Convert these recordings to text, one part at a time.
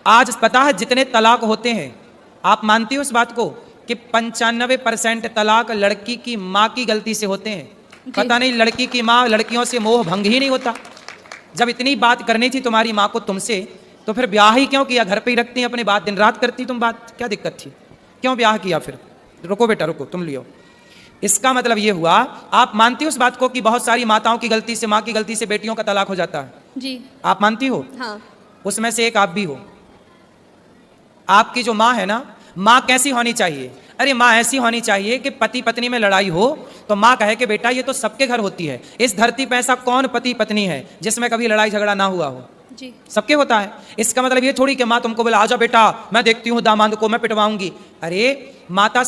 आज पता है जितने तलाक होते हैं, आप मानती हो इस बात को कि 95% तलाक लड़की की माँ की गलती से होते हैं। पता नहीं लड़की की माँ, लड़कियों से मोह भंग ही नहीं होता। जब इतनी बात करनी थी तुम्हारी माँ को तुमसे, तो फिर ब्याह ही क्यों किया? घर पे ही रखती अपनी बात, दिन रात करती तुम बात, क्या दिक्कत थी? क्यों ब्याह किया फिर? रुको बेटा रुको, तुम लियो। इसका मतलब ये हुआ, आप मानती हो उस बात को कि बहुत सारी माताओं की गलती से, माँ की गलती से बेटियों का तलाक हो जाता है? जी। आप मानती हो? हाँ। उसमें से एक आप भी हो। आपकी जो माँ है ना, माँ कैसी होनी चाहिए? अरे माँ ऐसी होनी चाहिए कि पति पत्नी में लड़ाई हो तो माँ कहे कि बेटा ये तो सबके घर होती है, इस धरती पे ऐसा कौन पति पत्नी है जिसमें कभी लड़ाई झगड़ा ना हुआ हो? जी। सबके होता है। इसका मतलब ये थोड़ी कि माँ तुमको बोला आजा बेटा मैं देखती हूँ दामाद को मैं पिटवाऊंगी। अरे माता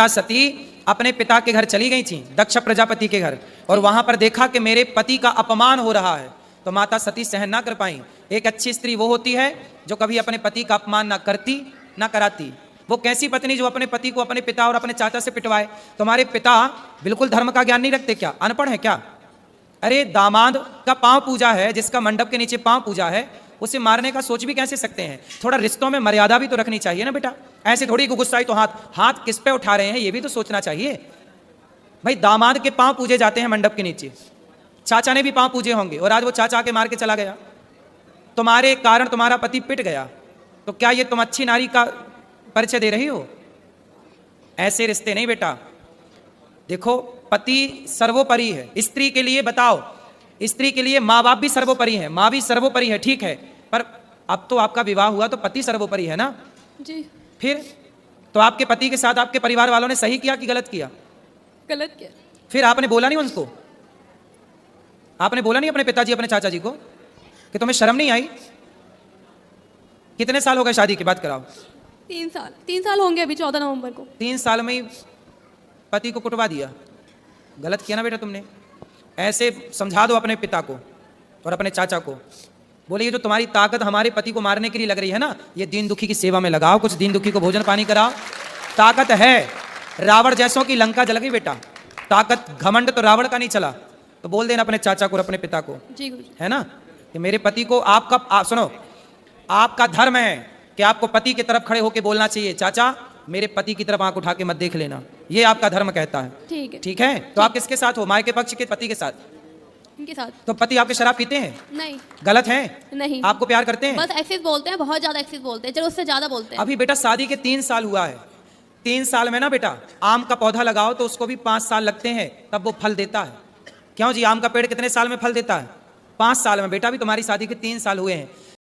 सती अपने पिता के घर चली गई थी, दक्ष प्रजापति के घर, और वहां पर देखा कि मेरे पति का अपमान हो रहा है, तो माता सती सहन ना कर पाई। एक अच्छी स्त्री वो होती है जो कभी अपने पति का अपमान ना करती ना कराती। वो कैसी पत्नी जो अपने पति को अपने पिता और अपने चाचा से पिटवाए? तुम्हारे पिता बिल्कुल धर्म का ज्ञान नहीं रखते क्या? अनपढ़ है क्या? अरे दामाद का पांव पूजा है, जिसका मंडप के नीचे पांव पूजा है, उसे मारने का सोच भी कैसे सकते हैं? थोड़ा रिश्तों में मर्यादा भी तो रखनी चाहिए ना बेटा। ऐसे थोड़ी गुस्साई तो हाथ किस पे उठा रहे हैं ये भी तो सोचना चाहिए भाई। दामाद के पांव पूजे जाते हैं मंडप के नीचे, चाचा ने भी पांव पूजे होंगे, और आज वो चाचा के मार के चला गया, तुम्हारे कारण तुम्हारा पति पिट गया, तो क्या ये तुम अच्छी नारी का परिचय दे रही हो? ऐसे रिश्ते नहीं बेटा। देखो पति सर्वोपरि है, स्त्री के लिए बताओ, स्त्री के लिए माँ बाप भी सर्वोपरि है, माँ भी सर्वोपरि है, ठीक है, पर अब तो आपका विवाह हुआ तो पति सर्वोपरि है ना? जी। फिर तो आपके पति के साथ आपके परिवार वालों ने सही किया कि गलत किया? गलत किया। फिर आपने बोला नहीं उनको? आपने बोला नहीं अपने पिताजी अपने चाचा जी को कि तुम्हें शर्म नहीं आई? कितने साल हो गए शादी के बाद कराओ? 3 साल होंगे अभी 14 नवंबर को। 3 साल में ही पति को कुटवा दिया। गलत किया ना बेटा तुमने। ऐसे समझा दो अपने पिता को और अपने चाचा को, बोले ये जो तुम्हारी ताकत हमारे पति को मारने के लिए लग रही है ना, ये दीन दुखी की सेवा में लगाओ, कुछ दीन दुखी को भोजन पानी कराओ। ताकत है, रावण जैसों की लंका जल गई बेटा। ताकत घमंड तो रावण का नहीं चला। तो बोल देना अपने चाचा को और अपने पिता को, जी गुरुजी, है ना, कि मेरे पति को सुनो, आपका धर्म है कि आपको पति की तरफ खड़े होकर बोलना चाहिए, चाचा मेरे पति की तरफ आंख उठा के मत देख लेना, ये आपका धर्म कहता है। ठीक है। ठीक है, तो आप किसके साथ हो? माँ के पक्ष के पति के साथ? इनके साथ। तो पति आपके शराब पीते हैं? नहीं। गलत है? नहीं। आपको प्यार करते हैं? बस एक्सेस बोलते हैं, बहुत ज्यादा एक्सेस बोलते हैं, चलो उससे ज्यादा बोलते हैं। अभी बेटा शादी के 3 साल हुआ है, 3 साल में ना बेटा आम का पौधा लगाओ तो उसको भी 5 साल लगते हैं तब वो फल देता है। क्यों जी? आम का पेड़ कितने साल में फल देता है? 5 साल में। बेटा भी तुम्हारी शादी के 3 साल हुए हैं,